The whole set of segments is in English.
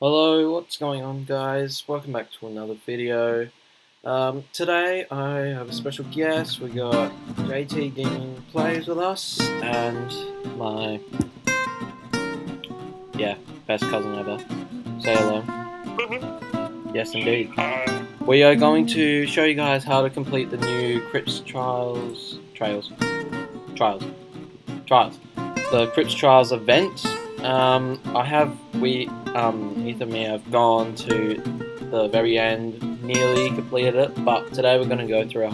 Hello, what's going on guys? Welcome back to another video. Today I have a special guest. We got JT Gaming plays with us and my best cousin ever. Say hello. Yes indeed. We are going to show you guys how to complete the new Crypt Trials. The Crypt Trials event. Ethan and me have gone to the very end, nearly completed it, but today we're going to go through a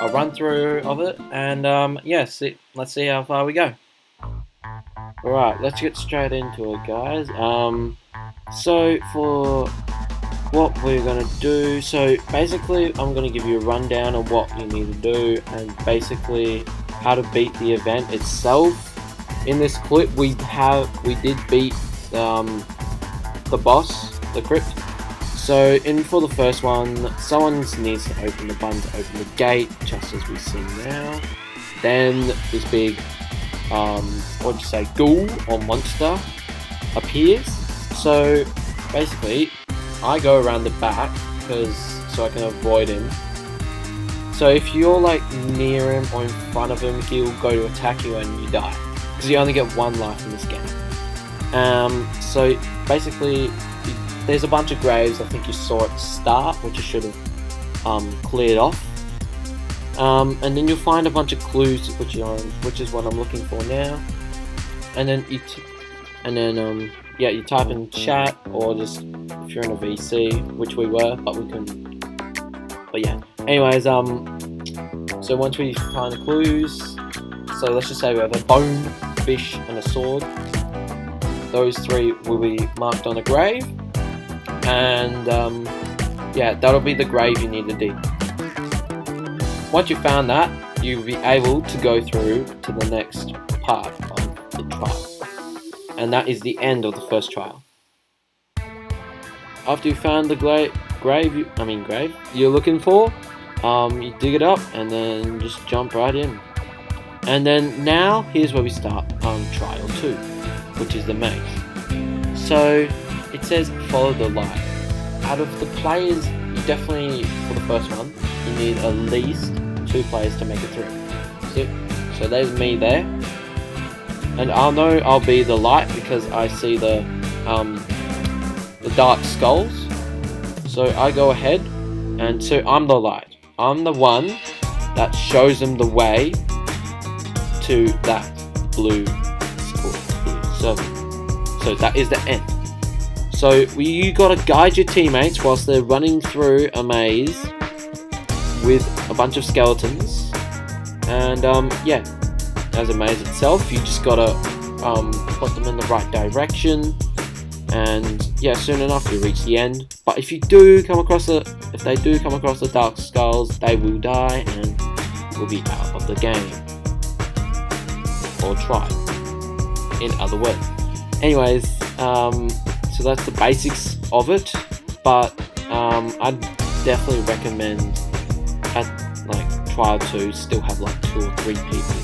run through of it, and let's see how far we go. Alright, let's get straight into it, guys. So for what we're going to do, so basically I'm going to give you a rundown of what you need to do, and basically how to beat the event itself. In this clip, we did beat the boss, the crypt. So, for the first one, someone needs to open the button to open the gate, just as we see now. Then this big, ghoul or monster appears. So basically, I go around the back so I can avoid him. So if you're like near him or in front of him, he'll go to attack you and you die. Because you only get one life in this game. So basically, there's a bunch of graves I think you saw at the start, which you should have cleared off. And then you'll find a bunch of clues, which is what I'm looking for now. And then you type in chat, or just if you're in a VC, which we were, but we couldn't. But yeah. Anyways, so once we find the clues, so let's just say we have a bone, fish, and a sword. Those three will be marked on a grave, and that'll be the grave you need to dig. Once you've found that, you'll be able to go through to the next part of the trial, and that is the end of the first trial. After you found the grave you're looking for, you dig it up and then just jump right in. And then now here's where we start on trial 2, which is the maze. So it says follow the light. Out of the players, you definitely, for the first one, you need at least 2 players to make it through. So there's me there, and I'll know I'll be the light because I see the dark skulls. So I go ahead, and so I'm the light. I'm the one that shows them the way to that blue circle. So that is the end. So you gotta guide your teammates whilst they're running through a maze with a bunch of skeletons. And as a maze itself, you just gotta put them in the right direction. And soon enough you reach the end. But if they do come across the dark skulls, they will die and will be out of the game. Or try, in other words. Anyways, so that's the basics of it, but I'd definitely recommend at like trial 2 still have like 2 or 3 people.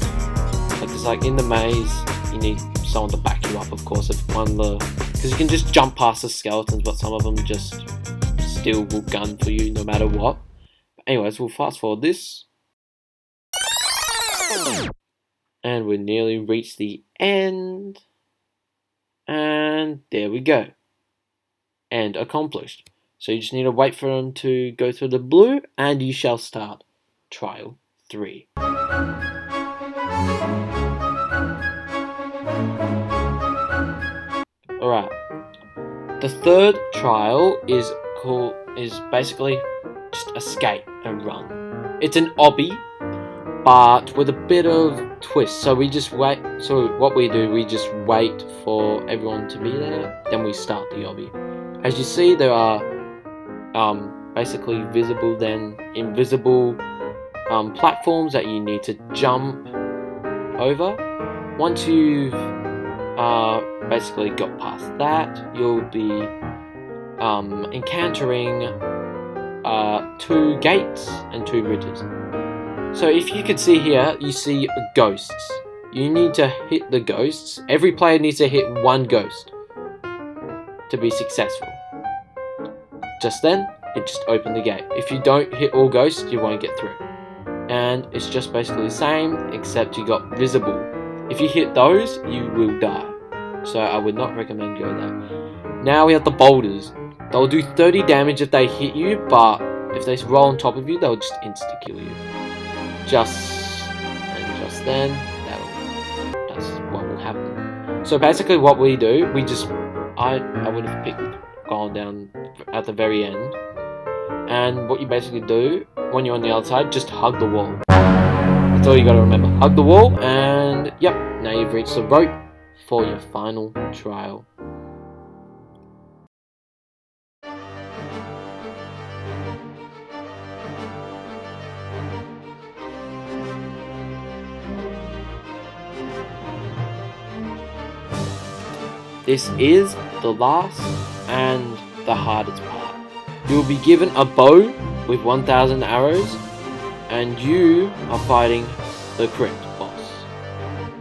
Because like in the maze, you need someone to back you up, of course, because you can just jump past the skeletons, but some of them just still will gun for you no matter what. But anyways, we'll fast forward this. And we nearly reached the end. And there we go. End accomplished. So you just need to wait for them to go through the blue, and you shall start trial 3. Alright. The third trial is basically just escape and run. It's an obby, but with a bit of twist. So we just wait. So what we do, we just wait for everyone to be there, then we start the obby. As you see, there are basically visible then invisible platforms that you need to jump over. Once you've basically got past that, you'll be encountering 2 gates and 2 bridges. So if you can see here, you see ghosts. You need to hit the ghosts. Every player needs to hit 1 ghost. to be successful. Just then, it just opened the gate. If you don't hit all ghosts, you won't get through. And it's just basically the same, except you got visible. If you hit those, you will die. So I would not recommend going there. Now we have the boulders. They'll do 30 damage if they hit you, but if they roll on top of you, they'll just insta-kill you. Just then, that's what will happen. So basically what we do, I would have gone down at the very end. And what you basically do, when you're on the other side, just hug the wall. That's all you gotta remember. Hug the wall, and yep, now you've reached the rope for your final trial. This is the last and the hardest part. You will be given a bow with 1,000 arrows, and you are fighting the Crypt boss.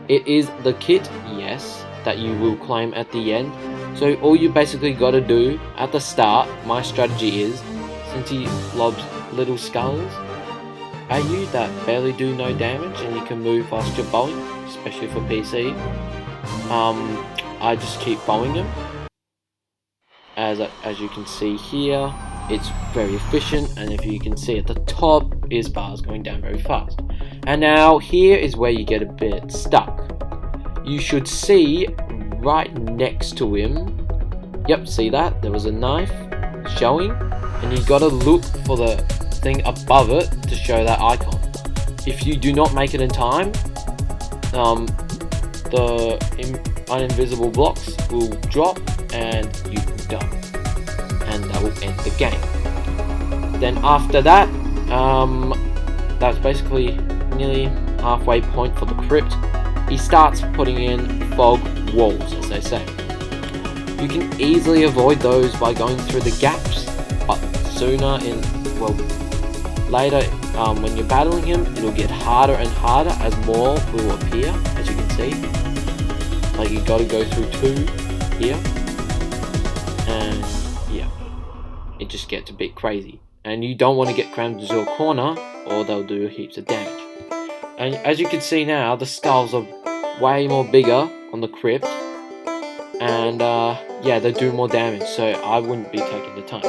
It is the kit, yes, that you will claim at the end. So all you basically got to do at the start, my strategy is, since he lobs little skulls at you that barely do no damage and you can move whilst you're bowing, especially for PC, I just keep bowing him. As you can see here, it's very efficient, and if you can see at the top, his bar's going down very fast. And now here is where you get a bit stuck. You should see right next to him, yep, see that? There was a knife showing, and you gotta look for the thing above it to show that icon. If you do not make it in time, the uninvisible blocks will drop and you will die, and that will end the game. Then after that, that's basically nearly halfway point for the crypt. He starts putting in fog walls, as they say. You can easily avoid those by going through the gaps, but later when you're battling him, it'll get harder and harder as more will appear, as you can see. Like, you gotta go through 2 here, and yeah, it just gets a bit crazy. And you don't want to get crammed into a corner, or they'll do heaps of damage. And as you can see now, the skulls are way more bigger on the crypt, and yeah, they do more damage, so I wouldn't be taking the time.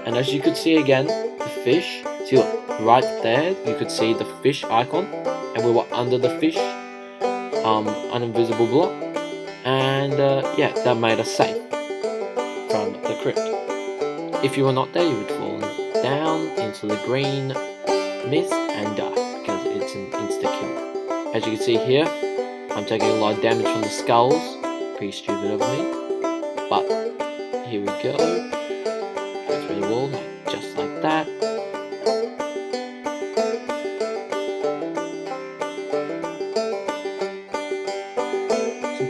And as you could see again, the fish, see, look, right there, you could see the fish icon, and we were under the fish, uninvisible block. And yeah, that made us safe from the crypt. If you were not there, you would fall down into the green mist and die, because it's an insta-kill. As you can see here, I'm taking a lot of damage from the skulls. Pretty stupid of me. But here we go. Go through the wall, just like that.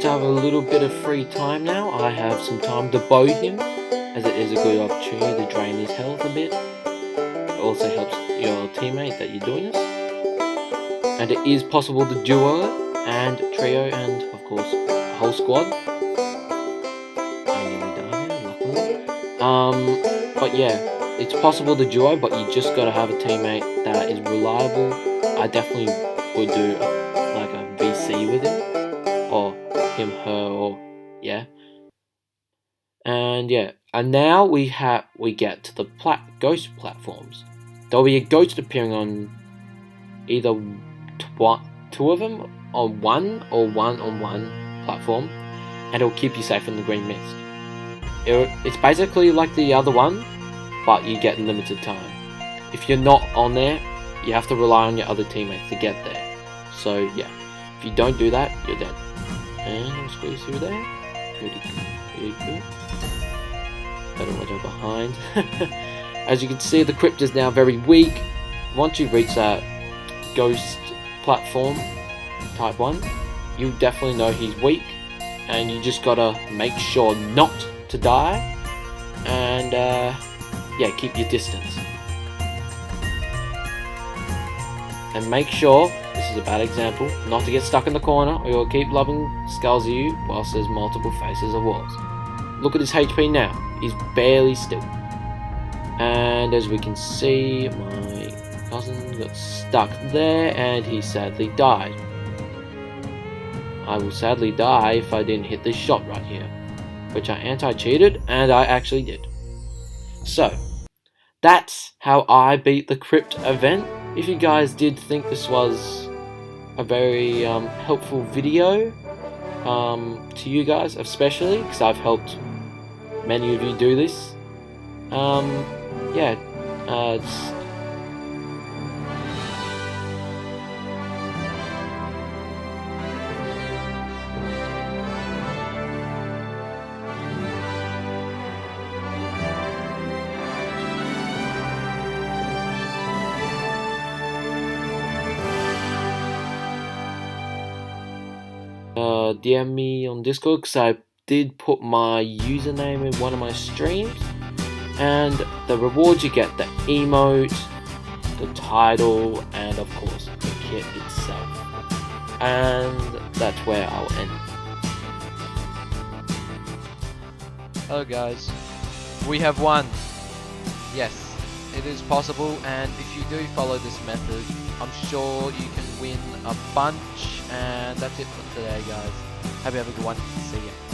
To have a little bit of free time now, I have some time to bow him, as it is a good opportunity to drain his health a bit. It also helps your teammate that you're doing this, and it is possible to duo and trio, and of course a whole squad. I nearly died there, luckily. But yeah, it's possible to duo, but you just gotta have a teammate that is reliable. I definitely would do like a VC with him, or him, her, or yeah. And yeah, and now we get to the ghost platforms. There'll be a ghost appearing on either 2 of them on one, or 1 on 1 platform, and it'll keep you safe from the green mist. It's basically like the other one, but you get limited time. If you're not on there, you have to rely on your other teammates to get there. So yeah, if you don't do that, you're dead. And I'll squeeze through there. Pretty good. Better watch out behind. As you can see, the crypt is now very weak. Once you reach that ghost platform, type 1, you definitely know he's weak. And you just gotta make sure not to die. And yeah, keep your distance. And make sure, this is a bad example, not to get stuck in the corner, or you'll keep lobbing skulls at you whilst there's multiple faces of walls. look at his HP now. He's barely still. And as we can see, my cousin got stuck there and he sadly died. I will sadly die if I didn't hit this shot right here, which I anti-cheated, and I actually did. So, that's how I beat the Crypt event. If you guys did think this was a very helpful video to you guys, especially because I've helped many of you do this, yeah, DM me on Discord because I did put my username in one of my streams, and the rewards you get: the emote, the title, and of course the kit itself. And that's where I'll end. Hello guys, we have won. Yes, it is possible, and if you do follow this method, I'm sure you can win a bunch. And that's it for today, guys. Hope you have a good one. See ya.